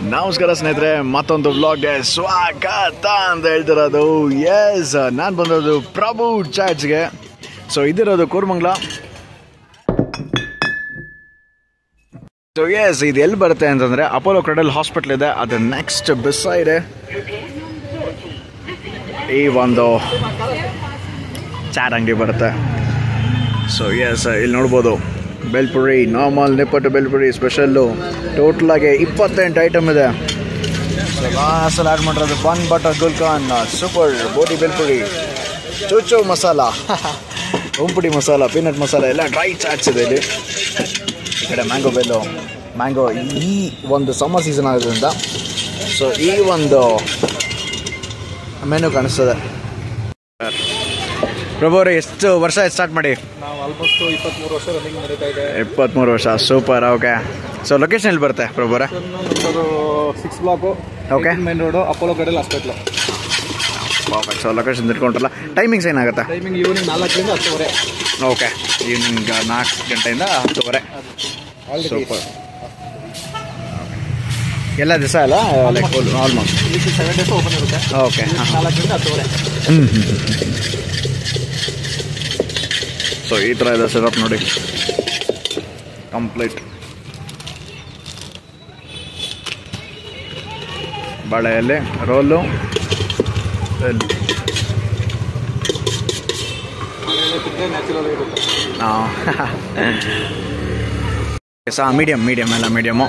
ನಮಸ್ಕಾರ ಸ್ನೇಹಿತರೆ, ಮತ್ತೊಂದು ವ್ಲಾಗ್ಗೆ ಸ್ವಾಗತ ಅಂತ ಹೇಳ್ತಿರೋದು. ಎಸ್, ನಾನು ಬಂದಿರೋದು ಪ್ರಭು ಚಾಟ್ಸ್ಗೆ. ಸೊ ಇದಿರೋದು ಕೋರಮಂಗಲ. ಸೊ ಎಸ್, ಇದು ಎಲ್ಲಿ ಬರುತ್ತೆ ಅಂತಂದರೆ ಅಪೋಲೋ ಕ್ರೆಡಲ್ ಹಾಸ್ಪಿಟ್ಲ್ ಇದೆ, ಅದು ನೆಕ್ಸ್ಟ್ ಬಿಸೈಡ್ ಈ ಒಂದು ಚಾಟ್ ಅಂಗಡಿ ಬರುತ್ತೆ. ಸೊ ಎಸ್, ಇಲ್ಲಿ ನೋಡ್ಬೋದು ಬೇಲ್ಪುರಿ, ನಾರ್ಮಲ್, ನಿಪ್ಪಟ್ಟು ಬೇಲ್ಪುರಿ, ಸ್ಪೆಷಲ್ಲು. ಟೋಟಲಾಗಿ 28 ಐಟಮ್ ಇದೆ. ಸೊ ಲಾಸ್ಟಲ್ಲಿ ಆ್ಯಡ್ ಮಾಡಿರೋದು ಬನ್ ಬಟರ್ ಗುಲ್ಕಾನ್, ಸೂಪರ್ ಬೋಟಿ ಬೇಲ್ಪುರಿ, ಚೂಚು ಮಸಾಲ, ಉಂಪುಡಿ ಮಸಾಲ, ಪೀನಟ್ ಮಸಾಲ, ಎಲ್ಲ ಡ್ರೈ ಚಾಟ್ಸ್ ಇದೆ ಇಲ್ಲಿ. ಈ ಕಡೆ ಮ್ಯಾಂಗೋ ಬೆಲ್ಲು, ಮ್ಯಾಂಗೋ ಈ ಒಂದು ಸಮ್ಮರ್ ಸೀಸನ್ ಆಗೋದ್ರಿಂದ ಸೊ ಈ ಒಂದು ಮೆನು ಕಾಣಿಸ್ತದೆ. ಪ್ರಭು ಅವರೇ, ಎಷ್ಟು ವರ್ಷ ಸ್ಟಾರ್ಟ್ ಮಾಡಿ? ನಾವು ಆಲ್ಮೋಸ್ಟ್ 23 ವರ್ಷ ರನ್ನಿಂಗ್ ನಡೀತಾ ಇದೆ. 23 ವರ್ಷ, ಸೂಪರ್. ಓಕೆ, ಸೊ ಲೊಕೇಶನ್ ಎಲ್ಲಿ ಬರುತ್ತೆ ಪ್ರಭು ಅವರೇ? 6 block, okay, main road, Apollo Cradle hospital. Perfect. So location ತಿಳ್ಕೊಂಡ್ರಲ್ಲ. ಟೈಮಿಂಗ್ಸ್ ಏನಾಗುತ್ತೆ? ಟೈಮಿಂಗ್ ಈವ್ನಿಂಗ್ 4ರಿಂದ 10:30. ಓಕೆ, ಈವ್ನಿಂಗ್ 4 ಗಂಟೆಯಿಂದ 10:30. ಸೂಪರ್. ಎಲ್ಲ ದಿವಸ ಅಲ್ಲ, ಲೈಕ್ ಆಲ್ಮೋಸ್ಟ್ 7 ಡೇಸ್ ಓಪನ್ ಇರುತ್ತೆ. ಓಕೆ, 4ರಿಂದ 10:30. ಸೊ ಈ ಥರ ಇದೆ ಸೆಟಪ್ ನೋಡಿ, ಕಂಪ್ಲೀಟ್. ಬಾಳೆಯಲ್ಲಿ ರೋಲು, ಹಾಂ ಮೀಡಿಯಮ್ ಎಲ್ಲ ಮೀಡಿಯಮು.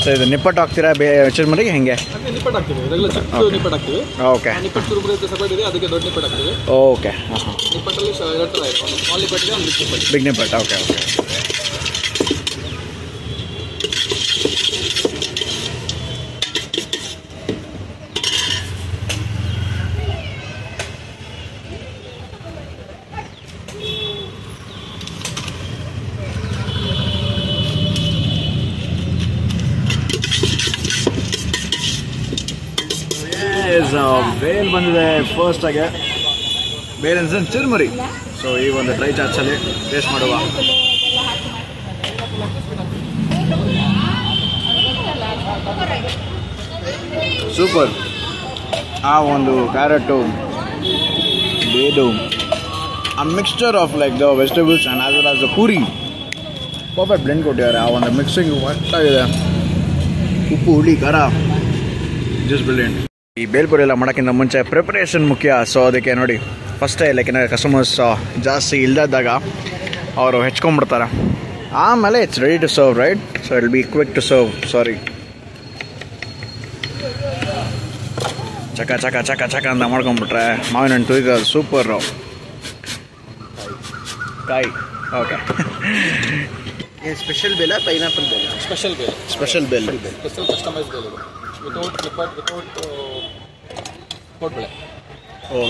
ಸೊ ಇದು ನಿಪ್ಪಟ್ಟು ಹಾಕ್ತೀರಾ ಚುರುಮುರಿಗೆ ಹೆಂಗೆ? ನಿಪ್ಪಟ್ಟು ಹಾಕ್ತೀವಿ, ರೆಗ್ಯುಲರ್ ನಿಪ್ಪಟ್ಟು ಹಾಕ್ತೀವಿ. ಓಕೆ, ನಿಪ್ಪಟ್ಟು ಚುರುಮುರಿ ಸಪರೇಟ್ ಇದೆ, ಅದಕ್ಕೆ ದೊಡ್ಡ ನಿಪ್ಪಟ್ಟು ಹಾಕ್ತೀವಿ. ಓಕೆ, ನಿಪ್ಪಟ್ಟಲ್ಲಿ 2 ಥರ ಇದೆ, ಒಂದು ಸ್ಮಾಲ್ ನಿಪ್ಪಟ್ಟು ಇದೆ, ಒಂದು ಬಿಗ್ ನಿಪ್ಪಟ್ಟು. ಓಕೆ. ಬೇಲ್ ಬಂದಿದೆ ಫಸ್ಟ್ ಆಗಿ, ಬೇಲ್ ಅನ್ಸನ್ ಚುರುಮುರಿ. ಸೊ ಈ ಒಂದು ಡ್ರೈ ಚಾಟ್ಸಲ್ಲಿ ಟೇಸ್ಟ್ ಮಾಡುವ. ಸೂಪರ್. ಆ ಒಂದು ಕ್ಯಾರೆಟು, ಬೇದು, ಆ mixture of like the vegetables and as well as the puri, perfect blend ಕೊಟ್ಟಿದ್ದಾರೆ. ಆ ಒಂದು ಮಿಕ್ಸಿಂಗ್ ಒಟ್ಟಾಗಿದೆ. ಉಪ್ಪು, ಹುಳಿ, ಖಾರ, ಜಸ್ಟ್ ಬ್ರಿಲಿಯಂಟ್. ಈ ಬೇಲ್ಪುರಿ ಎಲ್ಲ ಮಾಡೋಕ್ಕಿಂತ ಮುಂಚೆ ಪ್ರಿಪರೇಷನ್ ಮುಖ್ಯ. ಸೊ ಅದಕ್ಕೆ ನೋಡಿ, ಫಸ್ಟೇ ಲೈಕ್ ಏನಾದ್ರು ಕಸ್ಟಮರ್ಸ್ ಜಾಸ್ತಿ ಇಲ್ಲದಾಗ ಅವರು ಹೆಚ್ಕೊಂಡ್ಬಿಡ್ತಾರೆ. ಆಮೇಲೆ it's ready to serve, right? So it be quick to serve. ಸಾರಿ, ಚಕ ಚಕ ಚಕ ಚಕ ಅಂತ ಮಾಡ್ಕೊಂಡ್ಬಿಟ್ರೆ ಮಾವಿನ ಹಣ್ಣು ತುಯ್ದು ಸೂಪರು. ಕಾಯಿ. Okay. Special ಬೇಲ, pineapple ಬೇಲ? Special bale. Special bale, special customise bale ಇದು. ವಿತೌಟ್ ನಿಪ್ಪಟ್ಟು, ವಿತೌಟ್ ಕೋಡ್ಬಳೆ.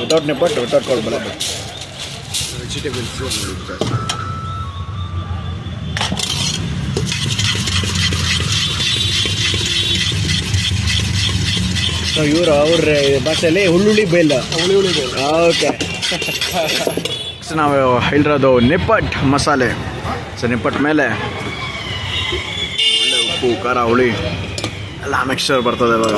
ವಿತೌಟ್ ನಿಪ್ಪಟ್ಟು, ವಿತೌಟ್ ಕೋಡ್ಬಳೆ. ವೆಜಿಟೇಬಲ್ಸ್. ಸೊ ಇವರು ಅವ್ರ ಭಾಷೆಯಲ್ಲಿ ಹುಳ್ಳುಳ್ಳಿ ಬೇಲ್. ಹುಳಿ ಬೇಲ್. ಓಕೆ. ಸೊ ನಾವು ಹೇಳಿರೋದು ನಿಪ್ಪಟ್ಟು ಮಸಾಲೆ. ಸೊ ನಿಪ್ಪಟ್ಟು ಮೇಲೆ ಒಳ್ಳೆ ಉಪ್ಪು, ಖಾರ, ಹುಳಿ ಎಲ್ಲ ಮಿಕ್ಸ್ಚರ್ ಬರ್ತದೆ ಇವಾಗ.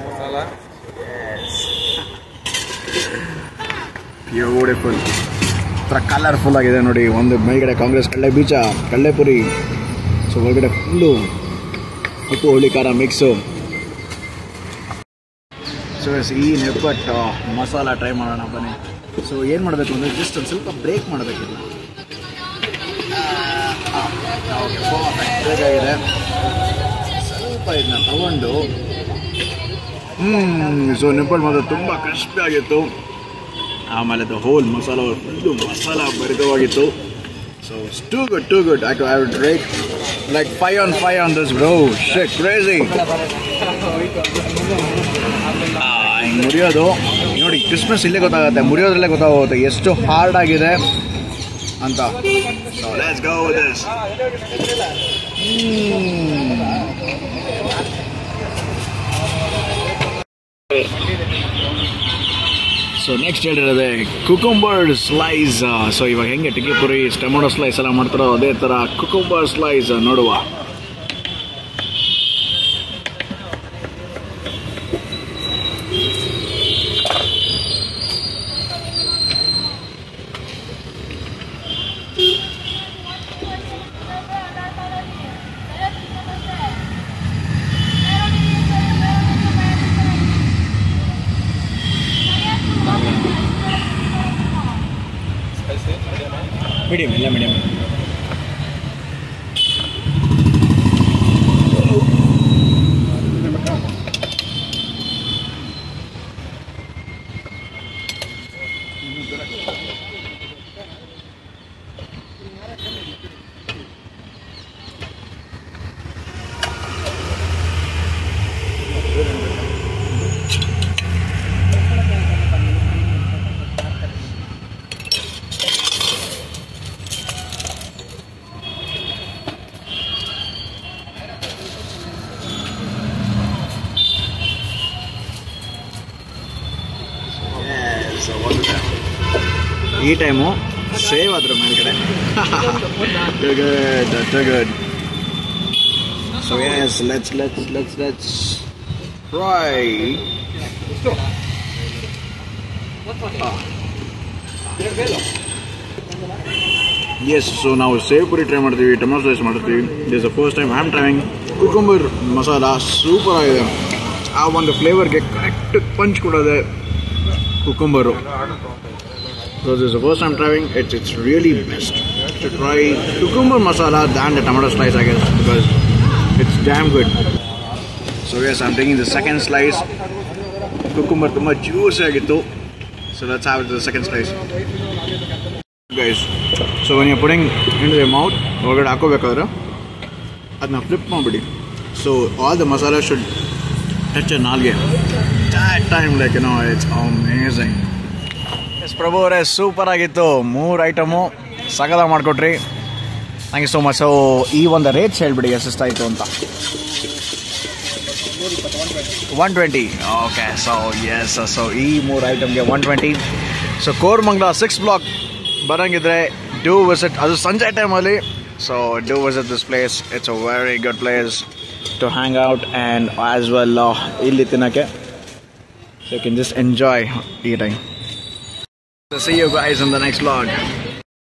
ಮಸಾಲ ಬ್ಯೂಟಿಫುಲ್. ಒಂಥರ ಕಲರ್ಫುಲ್ ಆಗಿದೆ ನೋಡಿ. ಒಂದು ಮೇಲ್ಗಡೆ ಕಾಂಗ್ರೆಸ್ ಕಡಲೆ ಬೀಜ, ಕಡಲೆಪುರಿ, ಸೊ ಒಳಗಡೆ ಫುಲ್ಲು ಉಪ್ಪು ಹುಳಿ ಖಾರ ಮಿಕ್ಸು. ಸೊ ಈ ನೆಪ್ಪಟ್ಟು ಮಸಾಲ ಟ್ರೈ ಮಾಡೋಣ ಬನ್ನಿ. ಸೊ ಏನು ಮಾಡಬೇಕು ಅಂದರೆ ಜಸ್ಟ್ ಒಂದು ಸ್ವಲ್ಪ ಬ್ರೇಕ್ ಮಾಡಬೇಕಿಲ್ಲ. ಬೇಕಾಗಿದೆ ಸ್ವಲ್ಪ ಇದನ್ನ ತಗೊಂಡು ಸೊ ನೆಪ್ಪಟ್ಟು ಮಾತ್ರ ತುಂಬ ಕ್ರಿಸ್ಪಿ ಆಗಿತ್ತು. ಆಮೇಲೆ ಅದು ಹೋಲ್ ಮಸಾಲ ಫುಲ್ಲು ಮಸಾಲ ಭರಿತವಾಗಿತ್ತು. So too good. I would rate like 5 on 5 on this, bro. Shit, crazy. ಹಿಂಗೆ ಮುರಿಯೋದು ನೋಡಿ, ಕ್ರಿಸ್ಮಸ್ ಇಲ್ಲೇ ಗೊತ್ತಾಗುತ್ತೆ, ಮುರಿಯೋದ್ರಲ್ಲೇ ಗೊತ್ತಾಗುತ್ತೆ ಎಷ್ಟು ಹಾರ್ಡ್ ಆಗಿದೆ ಅಂತ. So let's go with this. So next ಹೇಳಿರೋದೆ ಕುಕುಂಬರ್ ಸ್ಲೈಸ್. ಸೊ ಇವಾಗ ಹೆಂಗೆ ಟಿಕ್ಕಿ ಪುರಿ ಟೊಮೊಟೊ ಸ್ಲೈಸ್ ಎಲ್ಲ ಮಾಡ್ತಾರೋ ಅದೇ ಥರ ಕುಕುಂಬರ್ ಸ್ಲೈಸ್ ನೋಡುವ. ಮೀಡಿಯಮ್, ಎಲ್ಲ ಮೀಡಿಯಮ್. ಈ ಟೈಮು ಸೇವ್ ಅದ್ರ ಮೇಲ್ಗಡೆ. Good. So yes, let's try. Yes, so ನಾವು ಸೇವ್ ಪುರಿ ಟ್ರೈ ಮಾಡ್ತೀವಿ, ಟೊಮೊಟೊ ಸ್ಲೈಸ್ ಮಾಡ್ತೀವಿ. This the first time I am trying cucumber masala. Super ಆಗಿದೆ. ಆ ಒಂದು ಫ್ಲೇವರ್ಗೆ ಕರೆಕ್ಟ್ ಪಂಚ್ ಕೊಡೋದೆ cucumber. So this is the first time trying. It's really best to try cucumber masala than the tomato slice, I guess, because it's damn good. So yes, I'm taking the second slice. Cucumber tumba juicy agittu. So let's have the second slice, guys. So when you're putting into your mouth, ಒಳಗಡೆ ಹಾಕೋಬೇಕಾದ್ರೆ ಅದನ್ನ flip ಮಾಡ್ಬಿಡಿ. So all the masala should touch your ನಾಲ್ಗೆ. That time, like, you know, it's amazing. ಪ್ರಭು ಅವರೇ, super ಆಗಿತ್ತು. 3 item ಸಗದಾಗಿ ಮಾಡಿಕೊಟ್ರಿ. Thank you so much. So ಈ ಒಂದು ರೇಟ್ಸ್ ಹೇಳ್ಬಿಡಿ ಎಷ್ಟಾಯಿತು ಅಂತ. 120. ಓಕೆ. ಸೊ ಎಸ್, ಸೊ ಈ 3 ಐಟಮ್ಗೆ 120. ಸೊ ಕೋರಮಂಗಲ 6 ಬ್ಲಾಕ್ ಬರೋಂಗಿದ್ರೆ ಡೂ ವಿಸಿಟ್. ಅದು ಸಂಜೆ ಟೈಮಲ್ಲಿ. So do visit this place. It's a very good place to hang out and as well ಇಲ್ಲಿ ತಿನ್ನೋಕ್ಕೆ. So you can just enjoy eating. So see you guys in the next vlog.